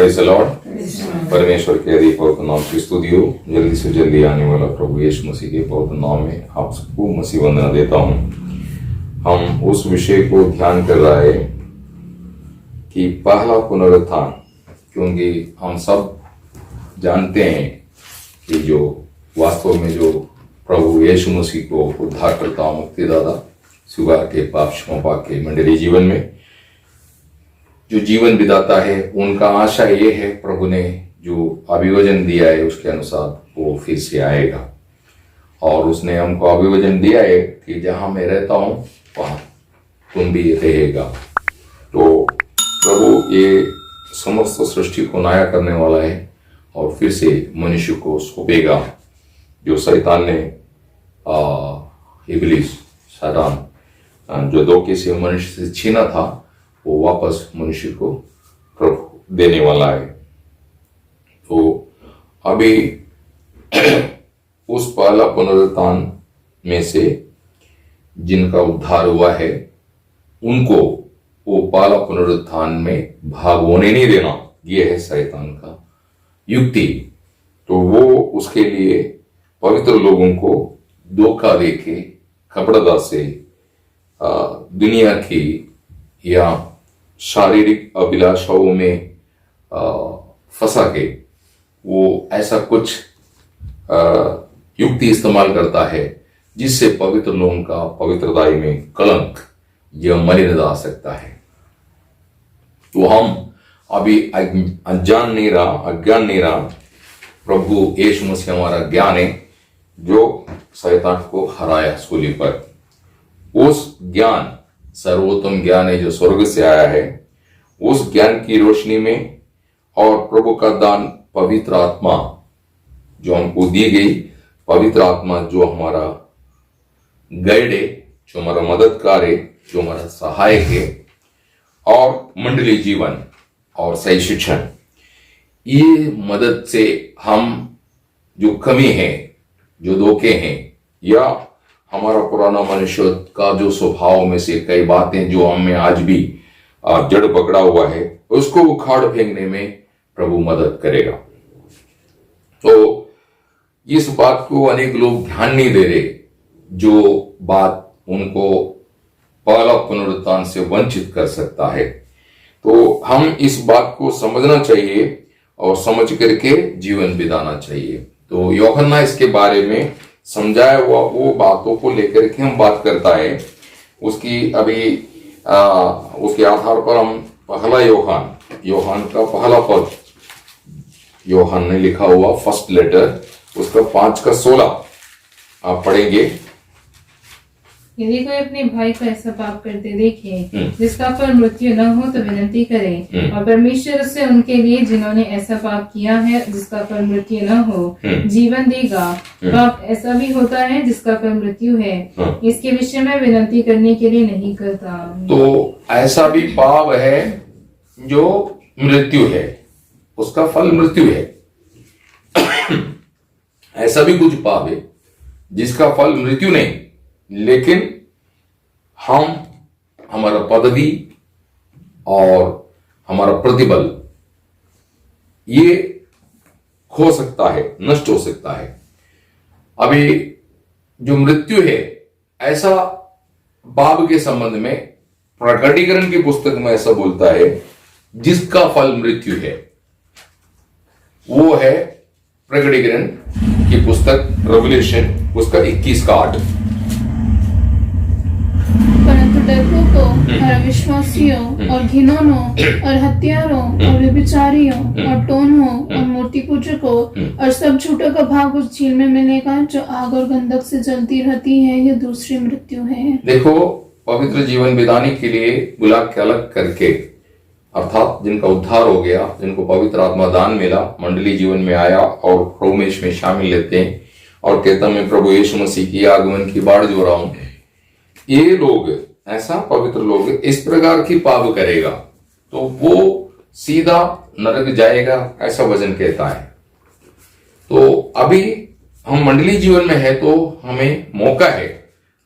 Praise the Lord. परमेश्वर के अधिक पवित्र नाम की स्तुति हो। जल्दी से जल्दी आने वाला प्रभु यीशु मसीह के पवित्र नाम में आप सबको मसीह वंदना देता हूँ। हम उस विषय को ध्यान कर रहा है कि पहला पुनरुत्थान, क्योंकि हम सब जानते हैं कि जो वास्तव में जो प्रभु यीशु मसीह को उद्धारकर्ता मुक्तिदाता स्वीकार के पाप क्षमा के मंडली जीवन में जो जीवन बिताता है, उनका आशा ये है प्रभु ने जो अभिवचन दिया है उसके अनुसार वो फिर से आएगा। और उसने हमको अभिवचन दिया है कि जहां मैं रहता हूं वहां तुम भी रहेगा। तो प्रभु ये समस्त सृष्टि को नया करने वाला है और फिर से मनुष्य को सौंपेगा। जो शैतान ने इब्लिस शैतान जो धोखे से मनुष्य से छीना था, वो वापस मनुष्य को प्रभु देने वाला है। तो अभी उस पहला पुनरुत्थान में से जिनका उद्धार हुआ है उनको वो पहला पुनरुत्थान में भाग होने नहीं देना, ये है शैतान का युक्ति। तो वो उसके लिए पवित्र लोगों को धोखा देके कपड़दा से दुनिया की या शारीरिक अभिलाषाओं में फंसा के वो ऐसा कुछ युक्ति इस्तेमाल करता है जिससे पवित्र लोगों का पवित्रताई में कलंक या मलिनता आ सकता है। तो हम अभी अज्ञान नहीं रहा, प्रभु यीशु मसीह हमारा ज्ञान है जो शैतान को हराया सूली पर। उस ज्ञान सर्वोत्तम ज्ञान है जो स्वर्ग से आया है। उस ज्ञान की रोशनी में और प्रभु का दान पवित्र आत्मा जो हमको दी गई, पवित्र आत्मा जो हमारा गाइड है, जो हमारा मददगार है, जो हमारा सहायक है, और मंडली जीवन और सही शिक्षण, ये मदद से हम जो कमी है, जो धोखे हैं, या हमारा पुराना मनुष्य का जो स्वभाव में से कई बातें जो हमें आज भी जड़ पकड़ा हुआ है, उसको उखाड़ फेंकने में प्रभु मदद करेगा। तो इस बात को अनेक लोग ध्यान नहीं दे रहे, जो बात उनको पहला पुनरुत्थान से वंचित कर सकता है। तो हम इस बात को समझना चाहिए और समझ करके जीवन बिताना चाहिए। तो यूहन्ना इसके बारे में समझाया हुआ वो बातों को लेकर के हम बात करता है। उसकी अभी उसके आधार पर हम पहला यूहन्ना का पहला पद, यूहन्ना ने लिखा हुआ फर्स्ट लेटर, उसका 5:16 आप पढ़ेंगे। यदि कोई अपने भाई को ऐसा पाप करते देखे जिसका फल मृत्यु न हो तो विनती करे, और परमेश्वर उससे उनके लिए जिन्होंने ऐसा पाप किया है जिसका फल मृत्यु न हो जीवन देगा। पाप ऐसा भी होता है जिसका फल मृत्यु है, इसके विषय में विनती करने के लिए नहीं करता। तो ऐसा भी पाप है जो मृत्यु है, उसका फल मृत्यु है। ऐसा भी कुछ पाप है जिसका फल मृत्यु नहीं, लेकिन हमारा पदवी और हमारा प्रतिबल ये खो सकता है, नष्ट हो सकता है। अभी जो मृत्यु है, ऐसा पाप के संबंध में प्रकटीकरण की पुस्तक में ऐसा बोलता है जिसका फल मृत्यु है, वो है प्रकटीकरण की पुस्तक रेवलेशन, उसका 21:8। परंतु डरपोकों और अविश्वासियों और घिनौनों और हत्यारों और व्यभिचारियों और टोनहों और मूर्ति पूजकों और सब झूठों का भाग उस झील में मिलेगा जो आग और गंधक से जलती रहती है। यह दूसरी मृत्यु है। देखो, पवित्र जीवन बिताने के लिए बुला के अलग करके, अर्थात जिनका उद्धार हो गया, जिनको पवित्र आत्मा दान मिला, मंडली जीवन में आया और प्रोमेश में शामिल लेते हैं और कहता मैं प्रभु यीशु मसीह की आगमन की बाढ़ जो रहा हूं, ये लोग, ऐसा पवित्र लोग इस प्रकार की पाप करेगा तो वो सीधा नरक जाएगा, ऐसा वचन कहता है। तो अभी हम मंडली जीवन में है तो हमें मौका है,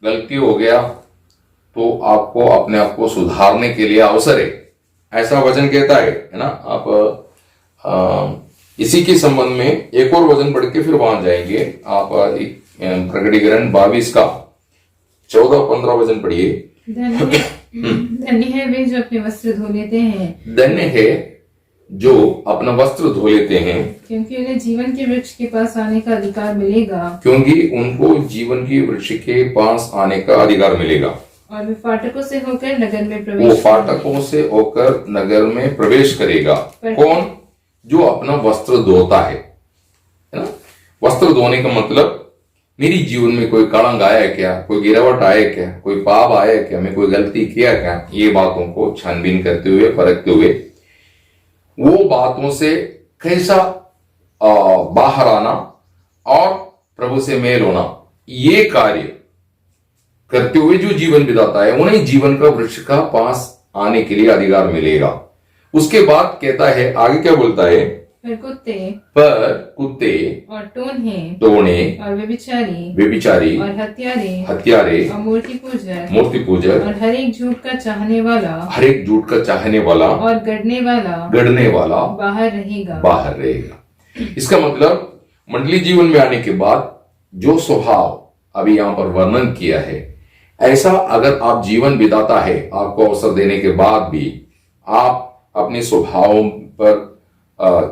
गलती हो गया तो आपको अपने आप को सुधारने के लिए अवसर है, ऐसा वचन कहता है ना। आप इसी के संबंध में एक और वचन पढ़ के फिर वहां जाएंगे। आप प्रकटीकरण 22 का 14-15 वचन पढ़िए। धन्य है वे जो अपने वस्त्र धो लेते हैं, धन्य है जो अपना वस्त्र धो लेते हैं, क्योंकि उन्हें जीवन के वृक्ष के पास आने का अधिकार मिलेगा, क्योंकि उनको जीवन की वृक्ष के पास आने का अधिकार मिलेगा। और वे फाटकों से होकर नगर में वो प्रवेश फाटकों से होकर नगर में प्रवेश करेगा। कौन? जो अपना वस्त्र धोता है ना। वस्त्र धोने का मतलब मेरी जीवन में कोई कलंक आया है क्या, कोई गिरावट आया क्या, कोई पाप आया है क्या, मैं कोई गलती किया क्या, ये बातों को छानबीन करते हुए, परखते हुए वो बातों से कैसा बाहर आना और प्रभु से मेल होना, ये कार्य करते हुए जो जीवन बिताता है उन्हें जीवन का वृक्ष का पास आने के लिए अधिकार मिलेगा। उसके बाद कहता है, आगे क्या बोलता है? पर कुत्ते और टोने और व्यभिचारी और हत्यारे और मूर्ति पूजक और हर एक झूठ का चाहने वाला और गढ़ने वाला बाहर रहेगा। इसका मतलब मंडली जीवन में आने के बाद जो स्वभाव अभी यहाँ पर वर्णन किया है, ऐसा अगर आप जीवन बिताता है, आपको अवसर देने के बाद भी आप अपने स्वभावों पर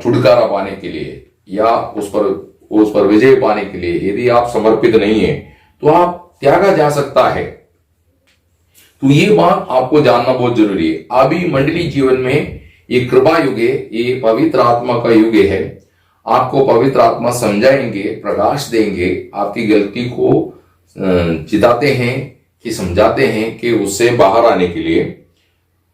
छुटकारा पाने के लिए या उस पर विजय पाने के लिए यदि आप समर्पित नहीं है तो आप त्यागा जा सकता है। तो ये बात आपको जानना बहुत जरूरी है। अभी मंडली जीवन में ये कृपा युग है, ये पवित्र आत्मा का युग है। आपको पवित्र आत्मा समझाएंगे, प्रकाश देंगे, आपकी गलती को चिताते हैं कि समझाते हैं कि उससे बाहर आने के लिए।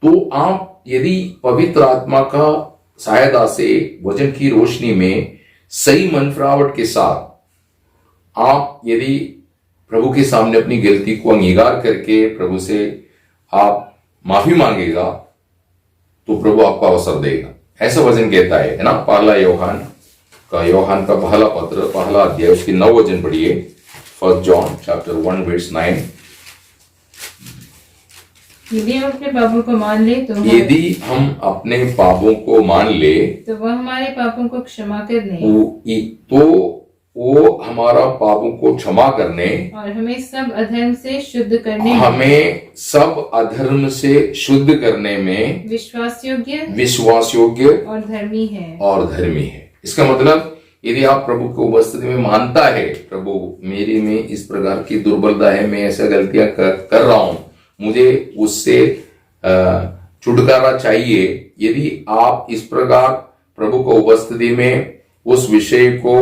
तो आप यदि पवित्र आत्मा का सहायता से वचन की रोशनी में सही मन फिरावट के साथ आप यदि प्रभु के सामने अपनी गलती को अंगीकार करके प्रभु से आप माफी मांगेगा तो प्रभु आपको अवसर देगा। ऐसा वचन कहता है ना। पहला योहान का पहला पत्र, पहला अध्याय, उसकी 9 वचन पढ़िए। 1 John chapter 1 verse 9। यदि हम अपने पापों को मान ले तो वह हमारे पापों को क्षमा करने तो हमारा पापों को क्षमा करने और हमें सब अधर्म से शुद्ध करने में विश्वास योग्य और धर्मी है। इसका मतलब यदि आप प्रभु को उपस्थिति में मानता है, प्रभु मेरी में इस प्रकार की दुर्बलता है, मैं ऐसा गलतियां कर रहा हूं, मुझे उससे छुटकारा चाहिए। यदि आप इस प्रकार प्रभु को उपस्थिति में उस विषय को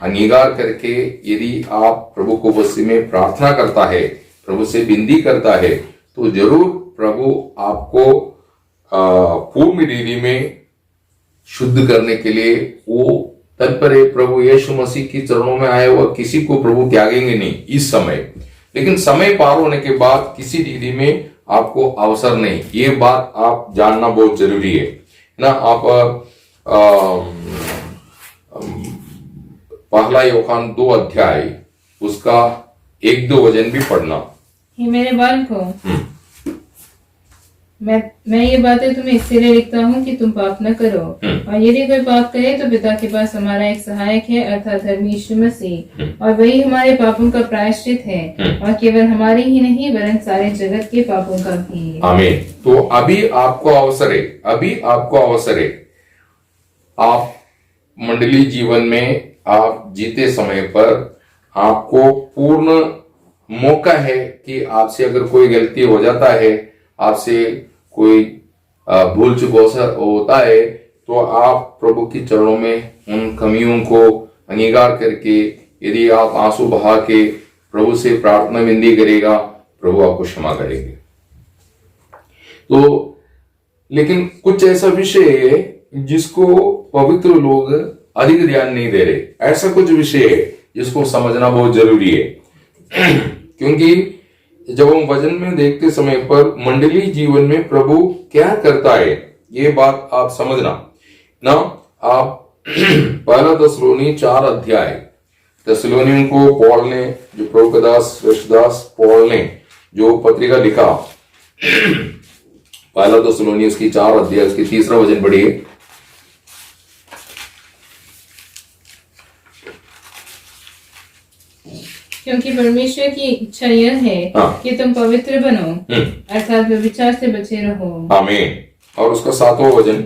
अंगीकार करके यदि आप प्रभु को उपस्थिति में प्रार्थना करता है, प्रभु से विनती करता है, तो जरूर प्रभु आपको पूर्ण रीति में शुद्ध करने के लिए वो तत्पर है। प्रभु यीशु मसीह के चरणों में आया हुआ किसी को प्रभु त्यागेंगे नहीं इस समय, लेकिन समय पार होने के बाद किसी रीति में आपको अवसर नहीं। ये बात आप जानना बहुत जरूरी है ना। आप पहला योहान 2 अध्याय उसका 1-2 वचन भी पढ़ना। हे मेरे बालकों, मैं ये बातें तुम्हें इसलिए लिखता हूँ कि तुम पाप न करो। और यदि कोई पाप करे तो पिता के पास हमारा एक सहायक है, अर्थात धर्मी यीशु मसीह, और वही हमारे पापों का प्रायश्चित है, और केवल हमारे ही नहीं वरन सारे जगत के पापों का भी। आमीन। तो अभी आपको अवसर है। आप मंडली जीवन में आप जीते समय पर आपको पूर्ण मौका है कि आपसे अगर कोई गलती हो जाता है, आपसे कोई भूल चूक होता है, तो आप प्रभु के चरणों में उन कमियों को अंगीकार करके यदि आप आंसू बहा के प्रभु से प्रार्थना विनती करेगा, प्रभु आपको क्षमा करेंगे। तो लेकिन कुछ ऐसा विषय है जिसको पवित्र लोग अधिक ध्यान नहीं दे रहे। ऐसा कुछ विषय है जिसको समझना बहुत जरूरी है क्योंकि जब हम वचन में देखते समय पर मंडली जीवन में प्रभु क्या करता है, ये बात आप समझना ना। आप पहला थिस्सलुनी 4 अध्याय, थिस्सलुनियों को पॉल ने, जो प्रभु का दास यशदास पॉल ने जो पत्रिका लिखा, पहला थिस्सलुनी उसकी 4 अध्याय उसकी 3रा वचन पढ़िए। क्योंकि परमेश्वर की इच्छा यह है हाँ। कि तुम पवित्र बनो, अर्थात व्यभिचार से बचे रहो। आमीन। और उसका 7वां वचन,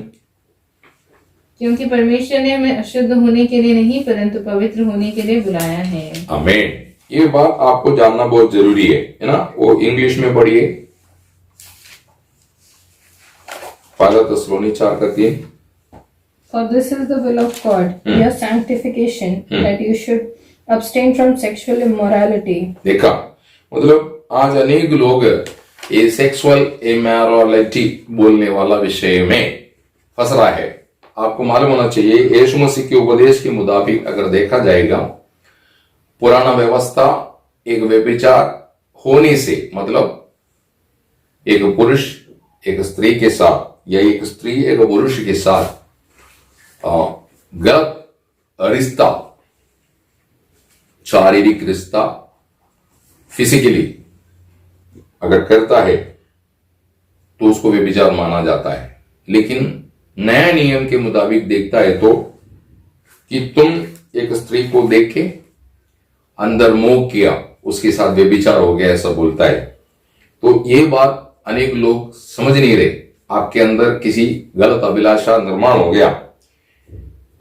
क्योंकि परमेश्वर ने हमें अशुद्ध होने के लिए नहीं परंतु पवित्र होने के लिए बुलाया है। आमीन। ये बात आपको जानना बहुत जरूरी है ना। वो इंग्लिश में पढ़िए, पहला थिस्सलुनी 4:3। For this is the will of God, your sanctification, that you should abstain from sexual immorality. देखा, मतलब आज अनेक लोग ये सेक्सुअल इमोरलिटी बोलने वाला विषय में फंस रहा है। आपको मालूम होना चाहिए, यीशु मसीह के उपदेश के मुताबिक अगर देखा जाएगा, पुराना व्यवस्था एक व्यभिचार होने से, मतलब एक पुरुष एक स्त्री के साथ या एक स्त्री एक पुरुष के साथ गलत रिश्ता, शारीरिक रिश्ता फिजिकली अगर करता है तो उसको व्यभिचार माना जाता है। लेकिन नया नियम के मुताबिक देखता है तो कि तुम एक स्त्री को देखे, अंदर मोह किया, उसके साथ व्यभिचार हो गया, ऐसा बोलता है। तो ये बात अनेक लोग समझ नहीं रहे। आपके अंदर किसी गलत अभिलाषा निर्माण हो गया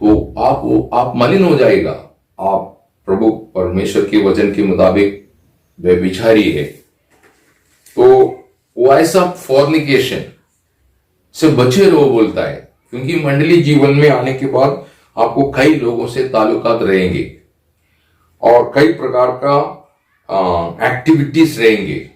तो आप मलिन हो जाएगा। आप प्रभु परमेश्वर के वचन के मुताबिक व्यभिचारी है। तो वो ऐसा फॉर्निकेशन से बचे रहो बोलता है, क्योंकि मंडली जीवन में आने के बाद आपको कई लोगों से ताल्लुकात रहेंगे और कई प्रकार का एक्टिविटीज रहेंगे।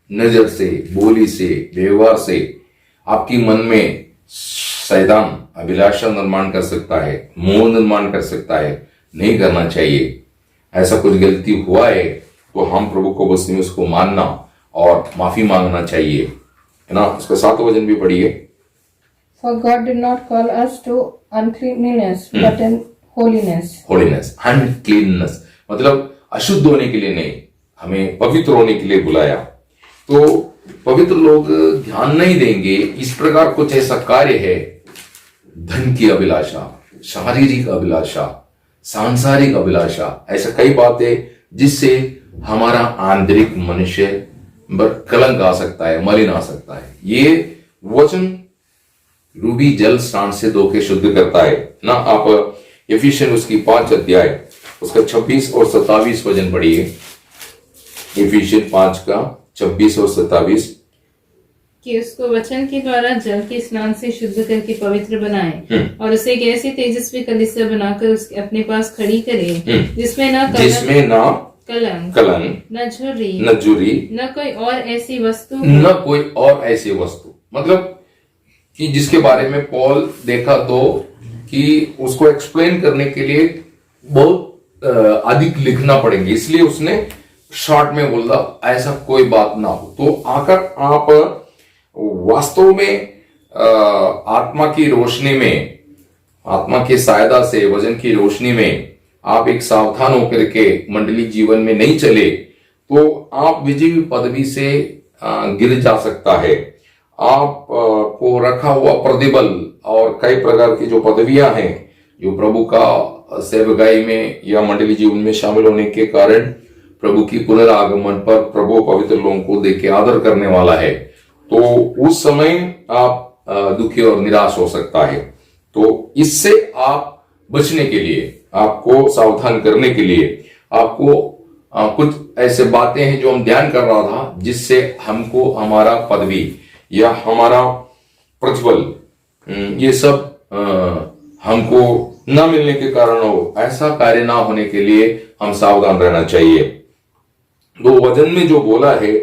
नजर से, बोली से, व्यवहार से आपकी मन में शैतान अभिलाषा निर्माण कर सकता है, मोह निर्माण कर सकता है। नहीं करना चाहिए। ऐसा कुछ गलती हुआ है तो हम प्रभु को बस में उसको मानना और माफी मांगना चाहिए, है ना। उसका 7वां वचन भी पढ़िए। For God did not call us to uncleanness, but in holiness. Holiness, uncleanness, मतलब अशुद्ध होने के लिए नहीं, हमें पवित्र होने के लिए बुलाया। तो पवित्र लोग ध्यान नहीं देंगे। इस प्रकार कुछ ऐसा कार्य है, धन की अभिलाषा, शारीरिक अभिलाषा, सांसारिक अभिलाषा, ऐसा कई बातें जिससे हमारा आंतरिक मनुष्य पर कलंक आ सकता है, मलिन आ सकता है। ये वचन रूबी जल स्नान से धो के शुद्ध करता है ना। आप एफिशियन उसकी 5 अध्याय उसका 26 और 27 वचन पढ़िए। एफिशियन 5 का 26 और 27। कि उसको वचन के द्वारा जल के स्नान से शुद्ध करके पवित्र बनाए और उसे एक ऐसी तेजस्वी कलीसिया बनाकर उसके अपने पास खड़ी करे, जिसमें न कलंक, न झुर्री, न कोई और ऐसी वस्तु, मतलब कि जिसके बारे में पॉल देखा तो कि उसको एक्सप्लेन करने के लिए बहुत अधिक लिखना पड़ेंगे, इसलिए उसने शॉर्ट में बोला ऐसा कोई बात ना हो। तो आकर आप वास्तव में आत्मा की रोशनी में, आत्मा के सायदा से, वजन की रोशनी में आप एक सावधान होकर के मंडली जीवन में नहीं चले तो आप विजयी पदवी से गिर जा सकता है। आप को रखा हुआ प्रतिबल और कई प्रकार की जो पदवियां हैं, जो प्रभु का सेवकाई में या मंडली जीवन में शामिल होने के कारण प्रभु की पुनरागमन पर प्रभु पवित्र लोगों को देख के आदर करने वाला है, तो उस समय आप दुखी और निराश हो सकता है। तो इससे आप बचने के लिए, आपको सावधान करने के लिए आपको कुछ ऐसे बातें हैं जो हम ध्यान कर रहा था, जिससे हमको हमारा पदवी या हमारा प्रतिबल ये सब हमको न मिलने के कारण हो, ऐसा कार्य ना होने के लिए हम सावधान रहना चाहिए। तो वचन में जो बोला है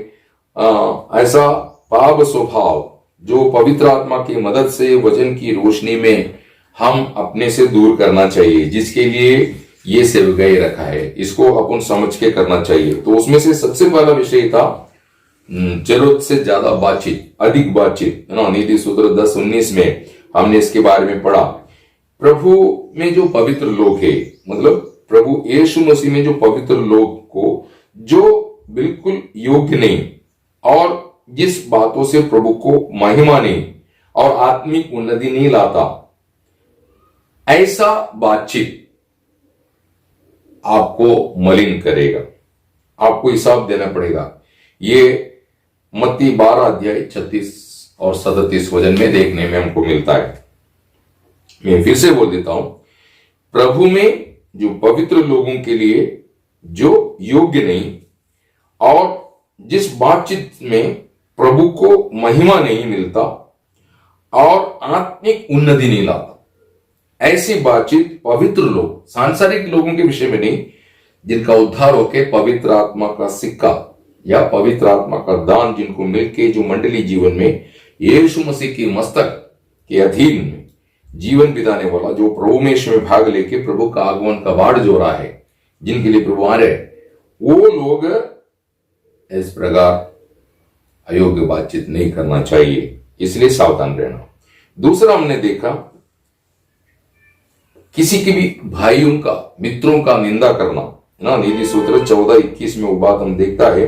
ऐसा पाप स्वभाव जो पवित्र आत्मा की मदद से वचन की रोशनी में हम अपने से दूर करना चाहिए, जिसके लिए ये सेवकाई रखा है, इसको अपन समझ के करना चाहिए। तो उसमें से सबसे पहला विषय था जरूरत से ज्यादा बातचीत, अधिक बातचीत, है ना। नीति सूत्र 10:19 में हमने इसके बारे में पढ़ा। प्रभु में जो पवित्र लोग है, मतलब प्रभु यीशु मसीह में जो पवित्र लोग को जो बिल्कुल योग्य नहीं और जिस बातों से प्रभु को महिमा नहीं और आत्मिक उन्नति नहीं लाता, ऐसा बातचीत आपको मलिन करेगा। आपको हिसाब देना पड़ेगा। ये मत्ती 12 अध्याय 36 और 37 वचन में देखने में हमको मिलता है। मैं फिर से बोल देता हूं, प्रभु में जो पवित्र लोगों के लिए जो योग्य नहीं और जिस बातचीत में प्रभु को महिमा नहीं मिलता और आत्मिक उन्नति नहीं लाता, ऐसी बातचीत पवित्र लोग, सांसारिक लोगों के विषय में नहीं, जिनका उद्धार होके पवित्र आत्मा का सिक्का या पवित्र आत्मा का दान जिनको मिलके जो मंडली जीवन में यीशु मसीह की मस्तक के अधीन में जीवन बिताने वाला, जो प्रभु में इसमें भाग लेके प्रभु का आगमन का बाढ़ जो रहा है, जिनके लिए प्रभु आ रहे, वो लोग इस प्रकार अयोग्य बातचीत नहीं करना चाहिए, इसलिए सावधान रहना। दूसरा हमने देखा, किसी के भी भाइयों का, मित्रों का निंदा करना ना। नीति सूत्र 14:21 में वो बात हम देखता है,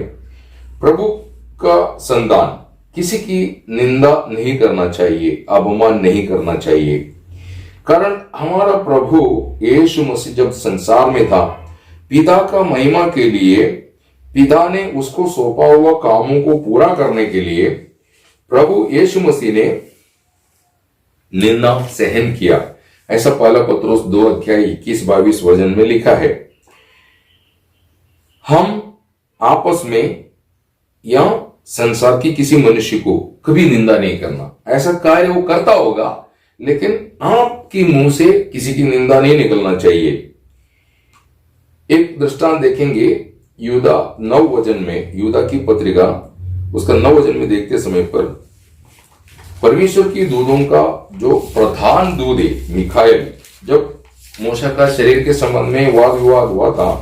प्रभु का संतान किसी की निंदा नहीं करना चाहिए, अपमान नहीं करना चाहिए। कारण हमारा प्रभु यीशु मसीह जब संसार में था, पिता का महिमा के लिए, पिता ने उसको सौंपा हुआ कामों को पूरा करने के लिए प्रभु यीशु मसीह ने निंदा सहन किया। ऐसा पहला पत्रोस 2 अध्याय 21-22 वचन में लिखा है। हम आपस में या संसार की किसी मनुष्य को कभी निंदा नहीं करना। ऐसा कार्य वो करता होगा, लेकिन आपकी मुंह से किसी की निंदा नहीं निकलना चाहिए। एक दृष्टांत देखेंगे, यूदा 9 वचन में, यूदा की पत्रिका उसका 9 वचन में देखते समय पर परमेश्वर की दूतों का जो प्रधान दूत है मिखाएल, जब मूसा का शरीर के संबंध में वाद विवाद हुआ था,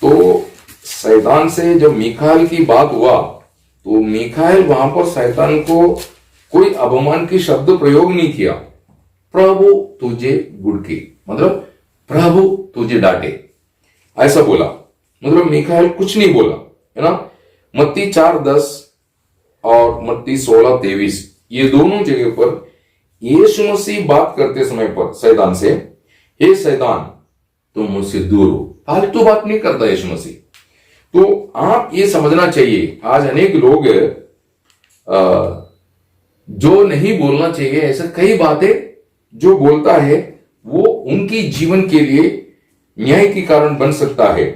तो शैतान से जब मिखाएल की बात हुआ, तो मिखाएल वहां पर शैतान को कोई अपमान की शब्द प्रयोग नहीं किया। प्रभु तुझे गुड़के, मतलब प्रभु तुझे डांटे, ऐसा बोला। मतलब मिखाएल कुछ नहीं बोला, है ना। मत्ती 4:10 और मत्ती 16:23 ये दोनों जगह पर यीशु मसीह बात करते समय पर शैतान से, हे शैतान तुम मुझसे दूर हो, फालतू बात नहीं करता यीशु मसीह। तो आप ये समझना चाहिए, आज अनेक लोग जो नहीं बोलना चाहिए, ऐसा कई बातें जो बोलता है वो उनकी जीवन के लिए न्याय के कारण बन सकता है।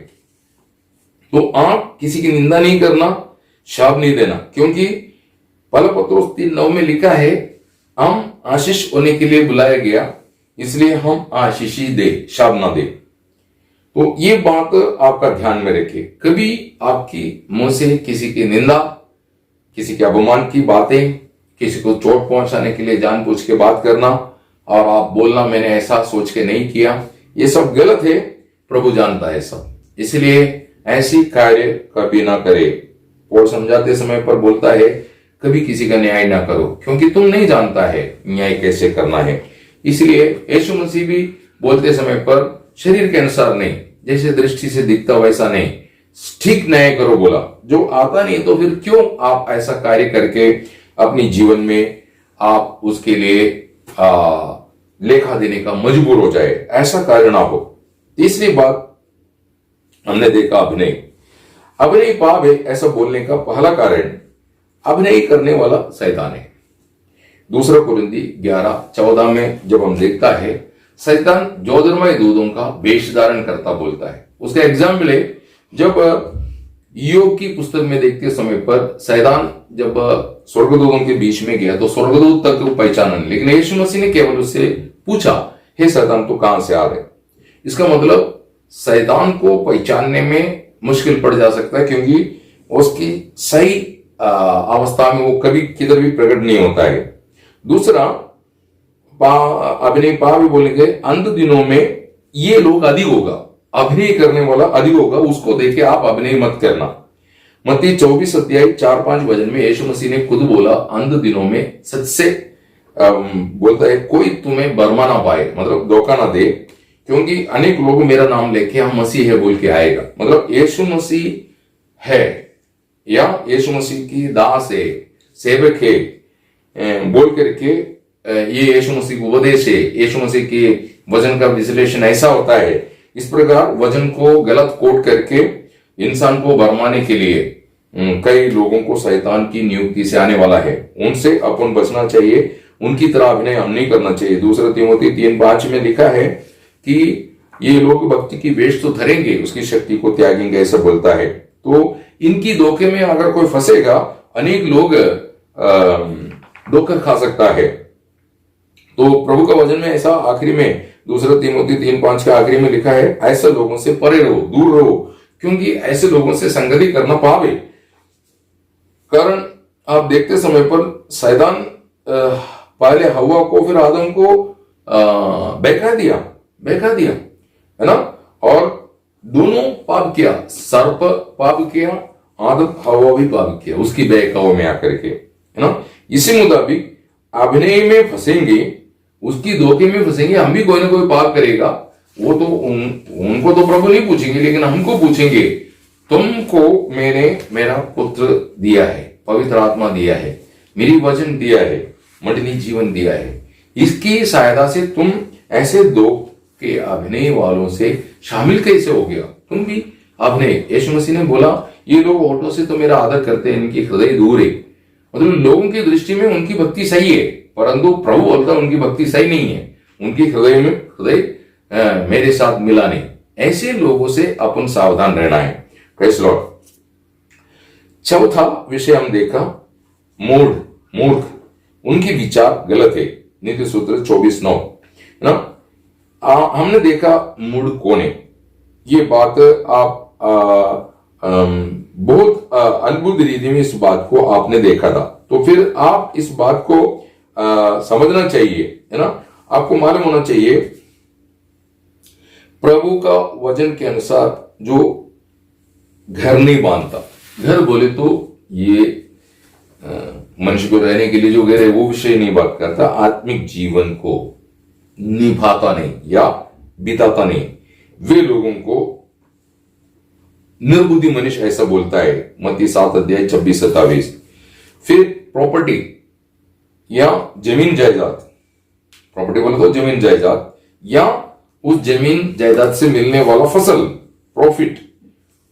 तो आप किसी की निंदा नहीं करना, शाप नहीं देना, क्योंकि पहला पत्रोस 3:9 में लिखा है, हम आशीष होने के लिए बुलाया गया, इसलिए हम आशीष ही दे, शाप ना दे। तो ये बात आपका ध्यान में रखिए, कभी आपकी मुंह से किसी की निंदा, किसी के अपमान की बातें, किसी को चोट पहुंचाने के लिए जानबूझ के बात करना और आप बोलना मैंने ऐसा सोच के नहीं किया, ये सब गलत है। प्रभु जानता है सब, इसलिए ऐसी कार्य कभी ना करे। पौल समझाते समय पर बोलता है, कभी किसी का न्याय ना करो, क्योंकि तुम नहीं जानता है न्याय कैसे करना है। इसलिए यीशु मसीह भी बोलते समय पर शरीर के अनुसार नहीं, जैसे दृष्टि से दिखता वैसा नहीं, ठीक न्याय करो बोला। जो आता नहीं तो फिर क्यों आप ऐसा कार्य करके अपनी जीवन में आप उसके लिए लेखा देने का मजबूर हो जाए, ऐसा कार्य ना हो। तीसरी बात हमने देखा, अभिनय पाप है, ऐसा बोलने का पहला कारण अभिनय करने वाला शैतान है। दूसरा कुरिन्थी 11:14 में जब हम देखता है, शैतान ज्योतिर्मय दूतों का वेश धारण करता बोलता है। उसका एग्जाम्पल है, जब योग की पुस्तक में देखते समय पर शैतान जब स्वर्गदूतों के बीच में गया तो स्वर्गदूत तक वो पहचाना नहीं, लेकिन यीशु मसीह ने केवल उससे पूछा, हे शैतान तो कहां से आ रहे। इसका मतलब शैतान को पहचानने में मुश्किल पड़ जा सकता है, क्योंकि उसकी सही अवस्था में वो कभी किधर भी प्रकट नहीं होता है। दूसरा अभिनय पाप भी बोलेंगे, अंत दिनों में ये लोग अधिक होगा, अभिनय करने वाला अधिक होगा, उसको देखे आप अभिनय मत करना। मत्ती 24:4-5 वचन में यीशु मसीह ने खुद बोला, अंत दिनों में सच से बोलता है, कोई तुम्हें बरमा ना पाए, मतलब धोखा ना दे, क्योंकि अनेक लोग मेरा नाम लेके हम मसीह है बोल के आएगा। मतलब यीशु मसीह है या यीशु मसीह की दास है, सेवक है बोल करके ये यीशु मसीह को उपदेश है, यीशु मसीह के वचन का विश्लेषण ऐसा होता है, इस प्रकार वचन को गलत कोट करके इंसान को भरमाने के लिए कई लोगों को शैतान की नियुक्ति से आने वाला है। उनसे अपन बचना चाहिए, उनकी तरह अभिनय हम नहीं करना चाहिए। दूसरा तीमुथी 3:5 में लिखा है कि ये लोग भक्ति की वेश तो धरेंगे, उसकी शक्ति को त्यागेंगे, ऐसा बोलता है। तो इनकी धोखे में अगर कोई फंसेगा, अनेक लोग धोखा खा सकता है। तो प्रभु का वचन में ऐसा आखिरी में दूसरा तीमुथी 3:5 के आखिरी में लिखा है, ऐसे लोगों से परे रहो, दूर रहो, क्योंकि ऐसे लोगों से संगति करना पाप है। कारण आप देखते समय पर शैतान पहले हवा को फिर आदम को बहका दिया है ना, और दोनों पाप किया। सर्प पाप किया, आदम हवा भी पाप किया उसकी बहकाव में आकर के, है ना। इसी मुताबिक अभिनय में फंसेंगे, उसकी धोखे में फंसेंगे। हम भी कोई ना कोई पाप करेगा, वो तो उनको तो प्रभु नहीं पूछेंगे, लेकिन हमको पूछेंगे, तुमको मैंने मेरा पुत्र दिया है, पवित्र आत्मा दिया है, मेरी वचन दिया है, मंडली जीवन दिया है, इसकी सहायता से तुम ऐसे दो के अभिनय वालों से शामिल कैसे हो गया? तुम भी अभिनय, यीशु मसीह ने बोला, ये लोग होठों से तो मेरा आदर करते हैं, इनकी हृदय दूर है। मतलब लोगों की दृष्टि में उनकी भक्ति सही है, परंतु प्रभु बोलता है उनकी भक्ति सही नहीं है, उनकी हृदय मेरे साथ मिला नहीं। ऐसे लोगों से अपन सावधान रहना है। Praise Lord. चौथा विषय हम देखा, मूर्ख, उनके विचार गलत है। नीति सूत्र 24:9 ना। हमने देखा मूर्ख कौन है, ये बात आप बहुत अद्भुत रीति में इस बात को आपने देखा था। तो फिर आप इस बात को समझना चाहिए, है ना। आपको मालूम होना चाहिए प्रभु का वचन के अनुसार जो घर नहीं बांधता, घर बोले तो ये मनुष्य को रहने के लिए जो घर है वो विषय नहीं बात करता, आत्मिक जीवन को निभाता नहीं या बिताता नहीं, वे लोगों को निर्बुद्धि मनुष्य ऐसा बोलता है। मत्ती 7:26-27। फिर प्रॉपर्टी या जमीन जायदाद, प्रॉपर्टी बोले तो जमीन जायदाद, या उस जमीन जायदाद से मिलने वाला फसल, प्रॉफिट,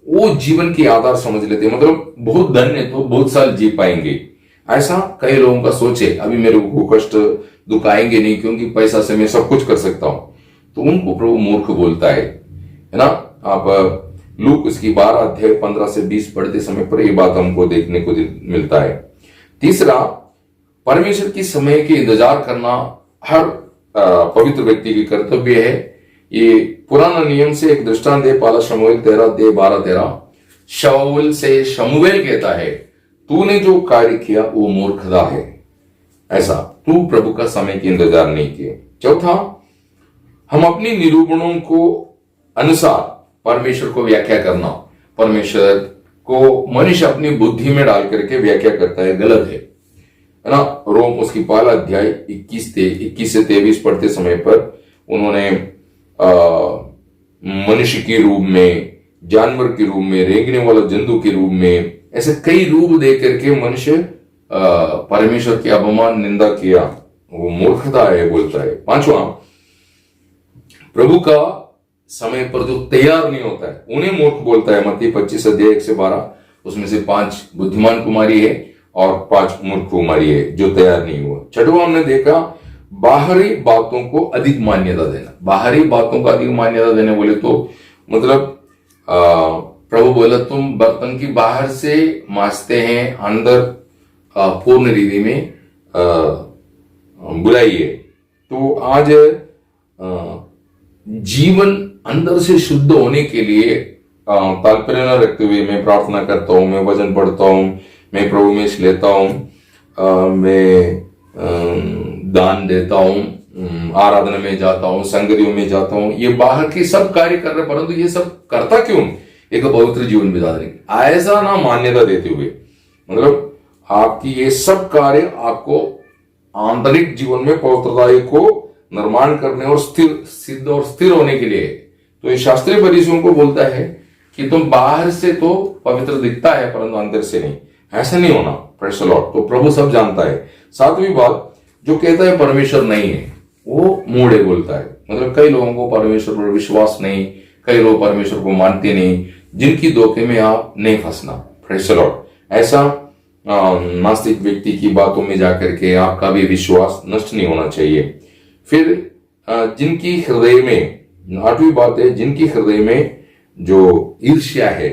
वो जीवन की आधार समझ लेते हैं। मतलब बहुत धन है तो बहुत साल जी पाएंगे, ऐसा कई लोगों का सोच है। अभी मेरे को कष्ट दुख आएंगे नहीं, क्योंकि पैसा से मैं सब कुछ कर सकता हूं, तो उनको प्रभु मूर्ख बोलता है ना। आप लूक उसकी 12:15-20 पढ़ते समय पर ये बात हमको देखने को मिलता है। तीसरा, परमेश्वर की समय के इंतजार करना हर पवित्र व्यक्ति की कर्तव्य है। ये पुराना नियम से एक दृष्टांत है, पहला शमूएल 13:12-13। शाऊल से शमूएल कहता है, तूने जो कार्य किया वो मूर्खता है, ऐसा तू प्रभु का समय के इंतजार नहीं किए। चौथा, हम अपनी निरूपणों को अनुसार परमेश्वर को व्याख्या करना, परमेश्वर को मनुष्य अपनी बुद्धि में डाल करके व्याख्या करता है, गलत है ना। रोम उसकी 21-23 पढ़ते समय पर उन्होंने मनुष्य के रूप में, जानवर के रूप में, रेंगने वाला जंतु के रूप में, ऐसे कई रूप दे करके मनुष्य परमेश्वर की अपमान निंदा किया, वो मूर्खता है बोलता है। पांचवा, प्रभु का समय पर जो तैयार नहीं होता है उन्हें मूर्ख बोलता है। मत्ती 25:1-12, उसमें से 5 बुद्धिमान कुमारी है और 5 मूर्ख कुमारी है जो तैयार नहीं हुआ। छठवां हमने देखा, बाहरी बातों को अधिक मान्यता देना। बाहरी बातों को अधिक मान्यता देने बोले तो मतलब प्रभु बोला, तुम बर्तन की बाहर से मांजते हैं, अंदर पूर्ण रीति में बुलाइए। तो आज जीवन अंदर से शुद्ध होने के लिए तात्पर्य न रखते हुए मैं प्रार्थना करता हूँ, मैं वचन पढ़ता हूँ, मैं प्रभु में लेता हूँ, मैं दान देता हूँ, आराधना में जाता हूँ, संगतियों में जाता हूँ, ये बाहर के सब कार्य कर रहे, परंतु ये सब करता क्यों? एक पवित्र जीवन बिताने की, ऐसा ना मान्यता देते हुए, मतलब आपकी ये सब कार्य आपको आंतरिक जीवन में पवित्रता को निर्माण करने और सिद्ध और स्थिर होने के लिए। तो ये शास्त्रीय फरीसियों को बोलता है कि तुम बाहर से तो पवित्र दिखता है परंतु अंदर से नहीं, ऐसा नहीं होना। Praise the Lord. तो प्रभु सब जानता है। सातवीं बात, जो कहता है परमेश्वर नहीं है वो मूढ़ बोलता है। मतलब कई लोगों को परमेश्वर पर विश्वास नहीं, कई लोग परमेश्वर को मानते नहीं, जिनकी धोखे में आप नहीं फंसना। Praise the Lord. ऐसा नास्तिक व्यक्ति की बातों में जाकर के आपका भी विश्वास नष्ट नहीं होना चाहिए। फिर जिनकी हृदय में, 8वीं बात है, जिनकी हृदय में जो ईर्ष्या है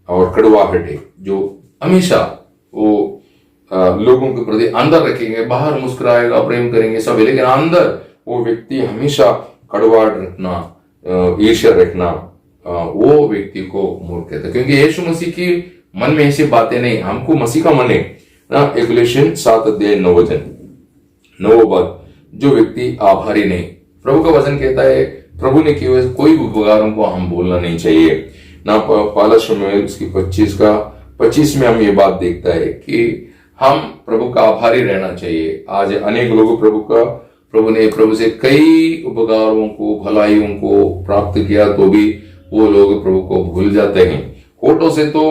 और कड़वाहट है, जो हमेशा वो लोगों के प्रति अंदर रखेंगे, बाहर मुस्कुराएगा, प्रेम करेंगे सब, लेकिन अंदर वो व्यक्ति हमेशा कड़वाहट रखना, ईर्ष्या रखना, वो व्यक्ति को मूर्ख कहता है। क्योंकि यीशु मसीह की मन में ऐसी बातें नहीं, हमको मसीह का मन है ना। इक्लेशियन 7:9 9 बात, जो व्यक्ति आभारी नहीं, प्रभु का वचन कहता है प्रभु ने किए कोई उपकारों को हम बोलना नहीं चाहिए ना। पहला शमूएल उसकी 25 में हम ये बात देखता है कि हम प्रभु का आभारी रहना चाहिए। आज अनेक लोगों प्रभु से कई उपकारों को, भलाइयों को प्राप्त किया, तो भी वो लोग प्रभु को भूल जाते हैं। होठों से तो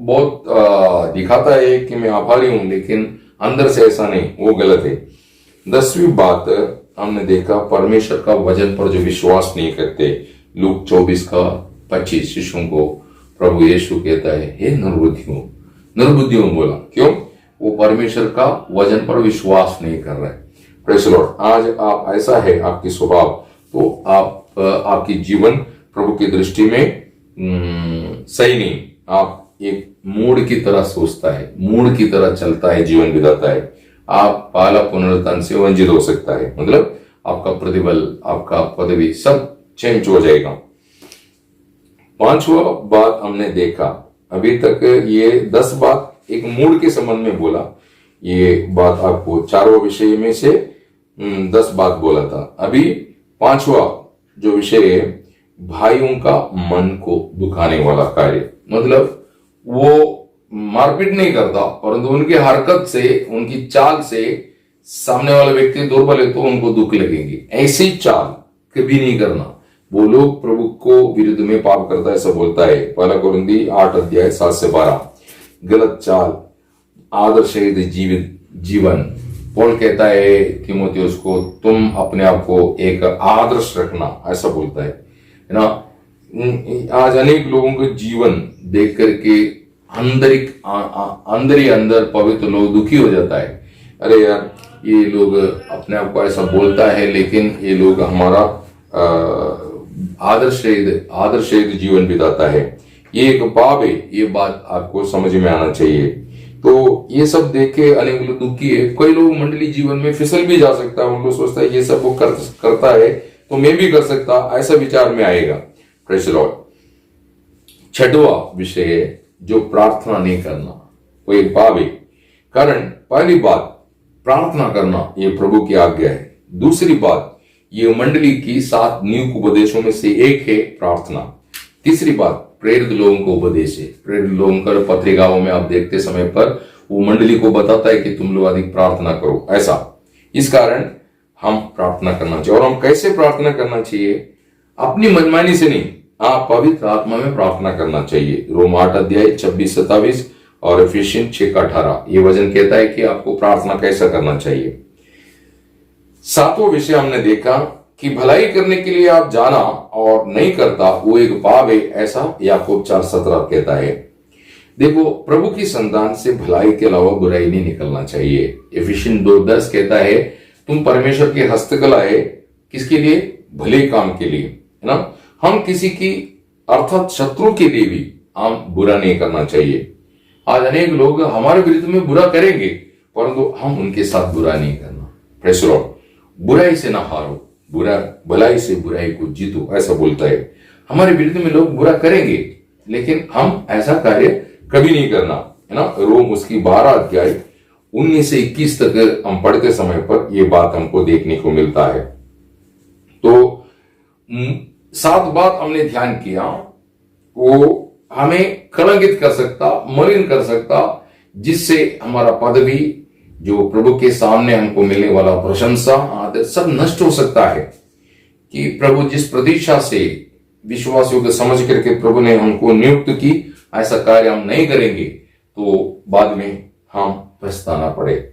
बहुत दिखाता है कि मैं आभारी हूं, लेकिन अंदर से ऐसा नहीं, वो गलत है। 10वीं बात हमने देखा, परमेश्वर का वचन पर जो विश्वास नहीं करते। लूक 24:25 शिष्यों को प्रभु यीशु कहता है, हे निर्बुद्धियों बोला, क्यों? वो परमेश्वर का वचन पर विश्वास नहीं कर रहे। Praise the Lord. आज आप ऐसा है आपकी स्वभाव, तो आपकी जीवन प्रभु की दृष्टि में सही नहीं। आप एक मूड की तरह सोचता है, मूड की तरह चलता है, जीवन बिताता है। आप पहला पुनरुत्थान से वंचित हो सकता है, मतलब आपका प्रतिबल, आपका पदवी सब चेंज हो जाएगा। 5वां बात हमने देखा, अभी तक ये 10 बात एक मूड के संबंध में बोला, ये बात आपको 4वां विषय में से 10 बात बोला था। अभी 5वां जो विषय है, भाइयों का मन को दुखाने वाला कार्य, मतलब वो मारपीट नहीं करता, परंतु उनकी हरकत से, उनकी चाल से सामने वाला व्यक्ति दुर्बल है तो उनको दुख लगेंगे। ऐसी चाल कभी नहीं करना। वो लोग प्रभु को विरुद्ध में पाप करता है, ऐसा बोलता है पहला कुरिन्थी 8:7-12। गलत चाल, आदर्श जीवन। पौल कहता है तीमुथियुस को, तुम अपने आप को एक आदर्श रखना, ऐसा बोलता है ना। आज अनेक लोगों के जीवन देख करके अंदर ही अंदर पवित्र लोग दुखी हो जाता है। अरे यार, ये लोग अपने आप को ऐसा बोलता है, लेकिन ये लोग हमारा आदर्श जीवन बिताता है, ये एक पाप है। ये बात आपको समझ में आना चाहिए। तो ये सब देख के अनेक लोग दुखी है। कई लोग मंडली जीवन में फिसल भी जा सकता है, उन लोग सोचता है ये सब वो करता है तो मैं भी कर सकता, ऐसा विचार में आएगा। Praise the Lord. 6वां विषय है, जो प्रार्थना नहीं करना, वो एक पाप है। कारण, पहली बात, प्रार्थना करना ये प्रभु की आज्ञा है। दूसरी बात, ये मंडली की 7 नियुक्त उपदेशों में से एक है प्रार्थना। तीसरी बात, प्रेरित लोगों को उपदेश है। प्रेरित लोगों का पत्रिकाओं में आप देखते समय पर वो मंडली को बताता है कि तुम लोग अधिक प्रार्थना करो, ऐसा। इस कारण हम प्रार्थना करना चाहिए। और हम कैसे प्रार्थना करना चाहिए? अपनी मनमानी से नहीं, आप पवित्र आत्मा में प्रार्थना करना चाहिए। रोम 8:26-27 और एफिशियन 6:18 ये वचन कहता है कि आपको प्रार्थना कैसा करना चाहिए। 7वां विषय हमने देखा कि भलाई करने के लिए आप जाना और नहीं करता, वो एक पाप है, ऐसा याकूब 4:17 कहता है। देखो, प्रभु की संतान से भलाई के अलावा बुराई नहीं निकलना चाहिए। एफिशियन 2:10 कहता है, तुम परमेश्वर की हस्तकला है, किसके लिए? भले काम के लिए, है ना। हम किसी की अर्थात शत्रु के लिए भी हम बुरा नहीं करना चाहिए। आज अनेक लोग हमारे विरुद्ध में बुरा करेंगे, परंतु हम उनके साथ बुरा नहीं करना। Praise the Lord. बुराई से ना हारो, भलाई से बुराई को जीतो, ऐसा बोलता है। हमारे विरुद्ध में लोग बुरा करेंगे, लेकिन हम ऐसा कार्य कभी नहीं करना, है ना। रोम उसकी 12:19 से 21 तक हम पढ़ते समय पर यह बात हमको देखने को मिलता है। तो 7 बात हमने ध्यान किया, वो हमें कलंकित कर सकता, मलिन कर सकता, जिससे हमारा पदवी, जो प्रभु के सामने हमको मिलने वाला प्रशंसा, आदर सब नष्ट हो सकता है। कि प्रभु जिस प्रतीक्षा से विश्वास योग्य समझ करके प्रभु ने हमको नियुक्त की, ऐसा कार्य हम नहीं करेंगे तो बाद में हम पछताना पड़े।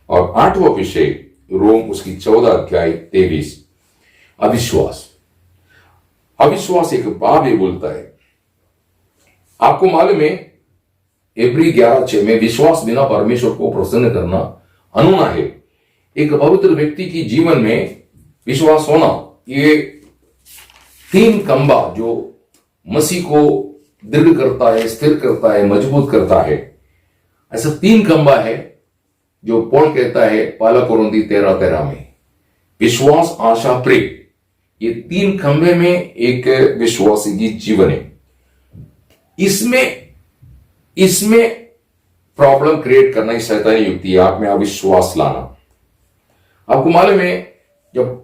और 8वां विषय, रोम उसकी 14:23, अविश्वास। अविश्वास एक पाप ही बोलता है। आपको मालूम है इब्री 11:6 में विश्वास बिना परमेश्वर को प्रसन्न करना अनूना है। एक पवित्र व्यक्ति की जीवन में विश्वास होना, ये 3 खंबा जो मसीह को दृढ़ करता है, स्थिर करता है, मजबूत करता है, ऐसा 3 खंबा है जो पौल कहता है 1 कोरिन्थी 13:13 में, विश्वास, आशा, प्रेम। ये 3 खंबे में एक विश्वासी की जीवन है। इसमें प्रॉब्लम क्रिएट करना ही शैतानी युक्ति है, आप में अविश्वास लाना। आपको मालूम है जब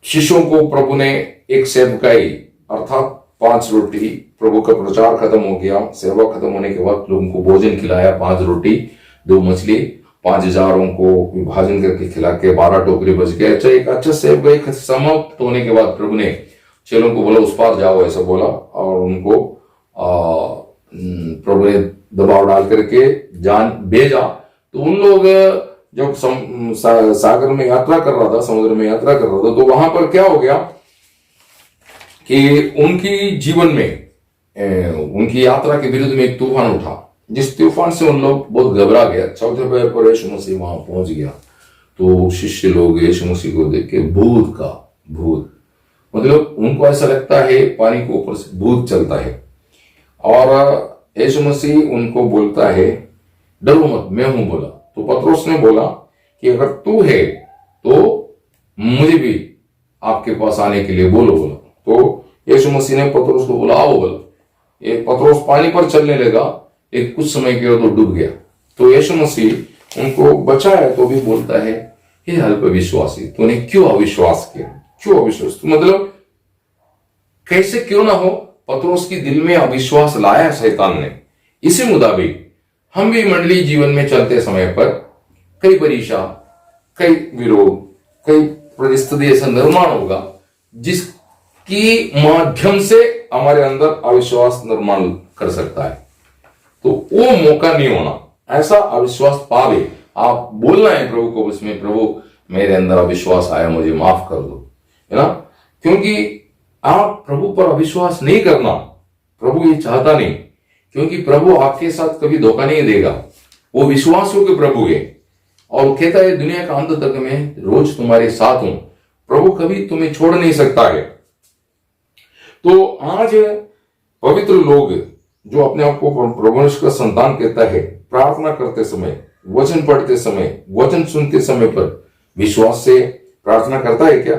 शिष्यों को प्रभु ने एक सेवकाई अर्थात 5 रोटी, प्रभु का प्रचार खत्म हो गया, सेवा खत्म होने के बाद लोगों को भोजन खिलाया, 5 रोटी 2 मछली 5000 को विभाजन करके खिला के 12 टोकरी बच गए। अच्छा, एक अच्छा सेवकाई समाप्त होने के बाद प्रभु ने चेलों को बोला उस पार जाओ, ऐसा बोला, और उनको प्रभु ने दबाव डाल करके जान भेजा। तो उन लोग जब सागर में यात्रा कर रहा था, समुद्र में यात्रा कर रहा था, तो वहां पर क्या हो गया कि उनकी जीवन में उनकी यात्रा के विरुद्ध में एक तूफान उठा, जिस तूफान से उन लोग बहुत घबरा गया। चौथे पैर पर यीशु मसीह वहां पहुंच गया तो शिष्य लोग यीशु मसीह को देख के भूत मतलब उनको ऐसा लगता है पानी के ऊपर से भूत चलता है, और यीशु मसीह उनको बोलता है डरो मत, मैं हूं बोला। तो पतरस ने बोला कि अगर तू है तो मुझे भी आपके पास आने के लिए बोलो बोला। तो यीशु मसीह ने पतरस को बोला आओ बोला। एक पतरस पानी पर चलने लगा, एक कुछ समय के बाद तो डूब गया। तो यीशु मसीह उनको बचाया तो भी बोलता है हे अल्प विश्वासी, तूने क्यों अविश्वास किया, क्यों अविश्वास। तो मतलब कैसे क्यों ना हो, पतरस की दिल में अविश्वास लाया शैतान ने। इसी मुताबिक हम भी मंडली जीवन में चलते समय पर कई परीक्षा, कई विरोध, कई परिस्थिति ऐसा निर्माण होगा जिसकी माध्यम से हमारे अंदर अविश्वास निर्माण कर सकता है। तो वो मौका नहीं होना, ऐसा अविश्वास पावे आप बोलना है प्रभु को, उसमें प्रभु मेरे अंदर अविश्वास आया, मुझे माफ कर दो, है ना। क्योंकि आप प्रभु पर अविश्वास नहीं करना, प्रभु ये चाहता नहीं, क्योंकि प्रभु आपके साथ कभी धोखा नहीं देगा। वो विश्वासों के प्रभु है और कहता है दुनिया का अंत तक मैं रोज तुम्हारे साथ हूं, प्रभु कभी तुम्हें छोड़ नहीं सकता है। तो आज पवित्र लोग जो अपने आप को प्रभु का संतान कहता है, प्रार्थना करते समय, वचन पढ़ते समय, वचन सुनते समय पर विश्वास से प्रार्थना करता है क्या,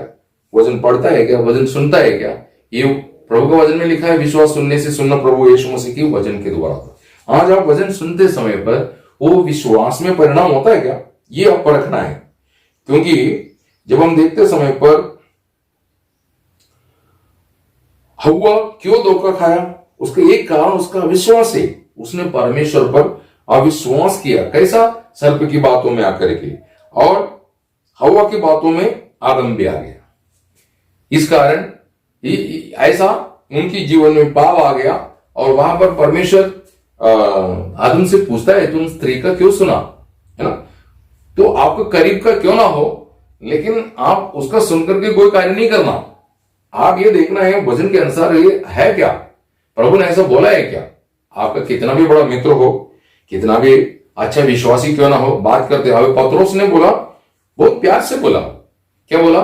वचन पढ़ता है क्या, वचन सुनता है क्या। ये प्रभु का वचन में लिखा है विश्वास सुनने से सुनना प्रभु यीशु मसीह की वचन के द्वारा। आज आप वचन सुनते समय पर वो विश्वास में परिणाम होता है क्या, ये आप परखना है। क्योंकि जब हम देखते समय पर हव्वा क्यों धोखा खाया, उसका एक कारण उसका अविश्वास है। उसने परमेश्वर पर अविश्वास किया, कैसा, सर्प की बातों में आकर के, और हव्वा की बातों में आदम भी आ गया। इस कारण ऐसा उनकी जीवन में पाप आ गया, और वहां पर परमेश्वर आदम से पूछता है तुम स्त्री का क्यों सुना, है ना। तो आपको करीब का क्यों ना हो, लेकिन आप उसका सुनकर के कोई कार्य नहीं करना। आप ये देखना है वचन के अनुसार ये है क्या, प्रभु ने ऐसा बोला है क्या। आपका कितना भी बड़ा मित्र हो, कितना भी अच्छा विश्वासी क्यों ना हो, बात करते हुए पतरस ने बोला, बहुत प्यार से बोला, क्या बोला,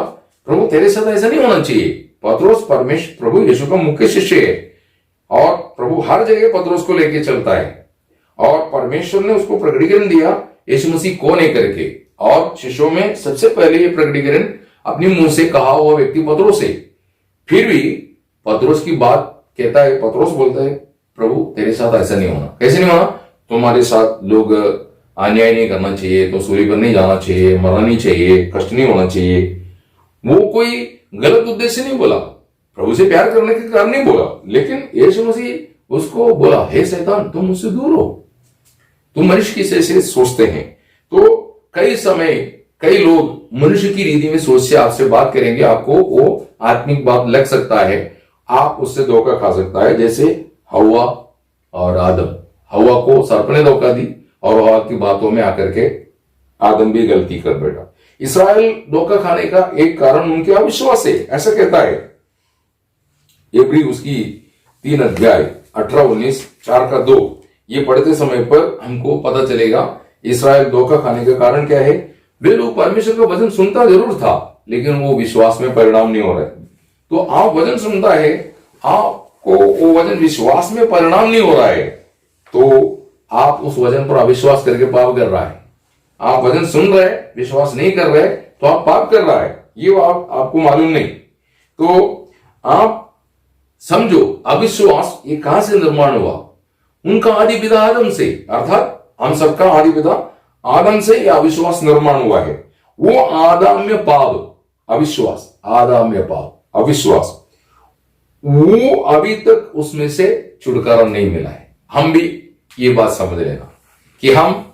प्रभु तेरे साथ ऐसा नहीं होना चाहिए। पतरस परमेश्वर प्रभु यीशु का मुख्य शिष्य है, और प्रभु हर जगह पतरस को लेके चलता है, और परमेश्वर ने उसको प्रकटीकरण दिया यीशु मसीह कौन है करके, और शिष्यों में सबसे पहले ये प्रकटीकरण अपने मुंह से कहा हुआ व्यक्ति पतरस है। फिर भी पतरस की बात कहता है, पतरस बोलता है प्रभु तेरे साथ ऐसा नहीं होना। कैसे नहीं होना, तुम्हारे साथ लोग अन्याय नहीं करना चाहिए, तो सूली पर नहीं जाना चाहिए, मरना नहीं चाहिए, कष्ट नहीं होना चाहिए। वो कोई गलत उद्देश्य नहीं बोला, प्रभु से प्यार करने के कारण नहीं बोला, लेकिन यीशु मसीह उसको बोला हे शैतान तुम मुझसे दूर हो, तुम मनुष्य की से सोचते हैं। तो कई समय कई लोग मनुष्य की रीति में सोच से आपसे बात करेंगे, आपको वो आत्मिक बात लग सकता है, आप उससे धोखा खा सकता है। जैसे हव्वा और आदम, हव्वा को सर्प ने धोखा दी और हव्वा की बातों में आकर के आदम भी गलती कर बैठा। इस्राएल धोखा खाने का एक कारण उनके अविश्वास है, ऐसा कहता है इब्री उसकी 3 अध्याय 18-19, 4-2 ये पढ़ते समय पर हमको पता चलेगा इस्राएल धोखा खाने का कारण क्या है। वे लोग परमेश्वर का वचन सुनता जरूर था, लेकिन वो विश्वास में परिणाम नहीं हो रहा है। तो आप वचन सुनता है, आपको वो वचन विश्वास में परिणाम नहीं हो रहा है, तो आप उस वचन पर अविश्वास करके पाप कर रहा है। आप वचन सुन रहे, विश्वास नहीं कर रहे, तो आप पाप कर रहा है, ये आपको मालूम नहीं। तो आप समझो अविश्वास ये कहां से निर्माण हुआ। उनका आदि पिता आदम से, अर्थात हम सबका आदि पिता आदम से यह अविश्वास निर्माण हुआ है। वो आदम्य पाप, अविश्वास, आदम्य पाप, अविश्वास, वो अभी तक उसमें से छुटकारा नहीं मिला है। हम भी ये बात समझ लेना कि हम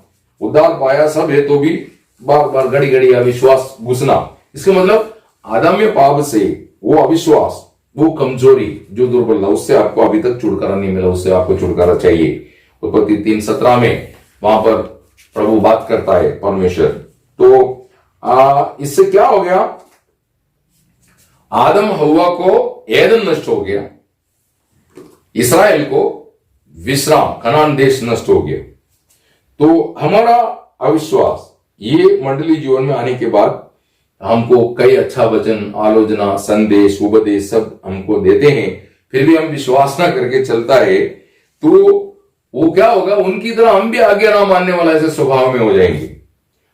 उद्धार पाया सब है, तो भी बार बार घड़ी घड़ी अविश्वास घुसना, इसका मतलब आदम्य पाप से वो अविश्वास, वो कमजोरी जो दुर्बलता, उससे आपको अभी तक छुटकारा नहीं मिला, उससे आपको छुटकारा चाहिए। उत्पत्ति 3:17 में वहां पर प्रभु बात करता है परमेश्वर। तो इससे क्या हो गया, आदम हव्वा को एदन नष्ट हो गया, इस्राएल को विश्राम कनान देश नष्ट हो गया। तो हमारा अविश्वास ये मंडली जीवन में आने के बाद हमको कई अच्छा वचन, आलोचना, संदेश, उपदेश सब हमको देते हैं, फिर भी हम विश्वास ना करके चलता है, तो वो क्या होगा, उनकी तरह हम भी आज्ञा ना मानने वाला ऐसे स्वभाव में हो जाएंगे।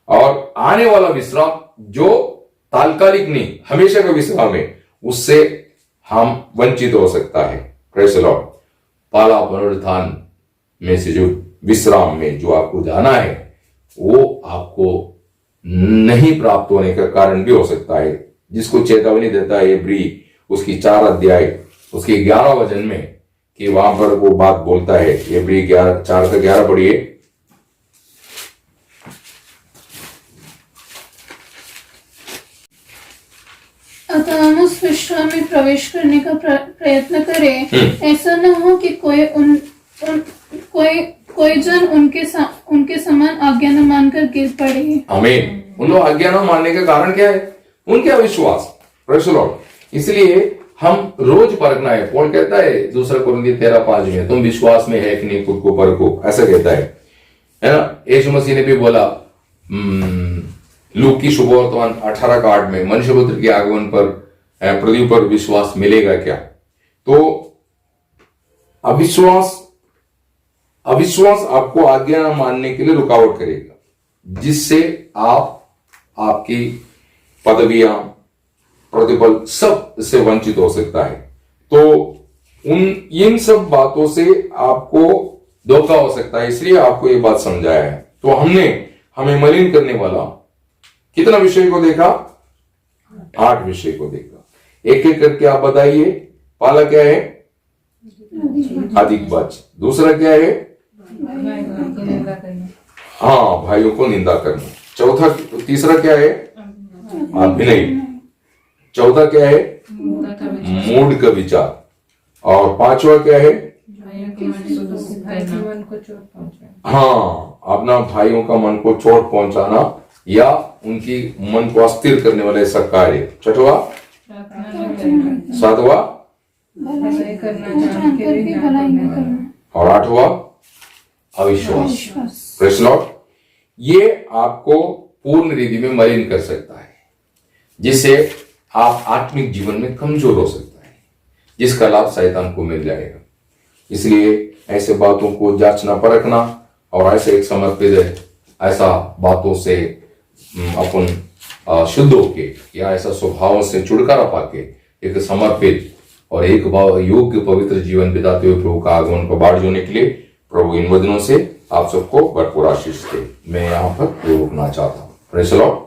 और आने वाला विश्राम जो तात्कालिक नहीं, हमेशा का विश्राम है, उससे हम वंचित हो सकता है। Praise the Lord. पाला पुनरुत्थान में से जो विश्राम में जो आपको जाना है, वो आपको नहीं प्राप्त होने का कारण भी हो सकता है, जिसको चेतावनी देता है इब्री उसकी 4 अध्याय उसके 11 वचन में, कि वहां पर वो बात बोलता है। इब्री 4:11 पढ़िए। अतः हम उस विश्राम में प्रवेश करने का प्रयत्न करें, ऐसा न हो कि कोई जन उनके समान आज्ञा न मानकर गिर पड़े। आमीन। उन लोग आज्ञा न मानने का कारण क्या है, उनके अविश्वास। Praise the Lord. इसलिए हम रोज परखना है। पौल कहता है 2 कुरिन्थियों 13:5 में, तुम विश्वास में है कि नहीं खुद को परखो, ऐसा कहता है ना। यीशु मसीह ने भी बोला लूक की शुभवर्तमान 18:8 में, मनुष्य पुत्र के आगमन पर पृथ्वी पर विश्वास मिलेगा क्या। तो अविश्वास आपको आज्ञा न मानने के लिए रुकावट करेगा, जिससे आपकी पदवियां, प्रतिफल सब से वंचित हो सकता है। तो इन सब बातों से आपको धोखा हो सकता है, इसलिए आपको ये बात समझाया है। तो हमें मलिन करने वाला कितना विषय को देखा, 8 विषय को देखा। एक एक करके आप बताइए। पहला क्या है, अधिक वचन। दूसरा क्या है, हाँ, भाइयों को निंदा करना। तीसरा क्या है, अभिनय। चौथा क्या है, मूड का विचार। और 5वां क्या है, हाँ, अपना भाइयों का मन को चोट पहुंचाना या उनकी मन को अस्थिर करने वाले ऐसा कार्य। 6वां, 7वां और 8वां अविश्वास। Praise the Lord. ये आपको पूर्ण रीति में मलिन कर सकता है, जिससे आप आत्मिक जीवन में कमजोर हो सकता है, जिसका लाभ शैतान को मिल जाएगा। इसलिए ऐसे बातों को जांचना परखना और ऐसे एक समर्पित ऐसा बातों से अपन शुद्ध होके या ऐसा स्वभावों से छुटकारा पाके एक समर्पित और एक योग्य पवित्र जीवन बिताते हुए प्रभु का आगमन को बाढ़ जोने के लिए प्रभु इन वचनों से आप सबको भरपूर आशीष दे। मैं यहाँ पर रुकना चाहता हूँ। Praise the Lord.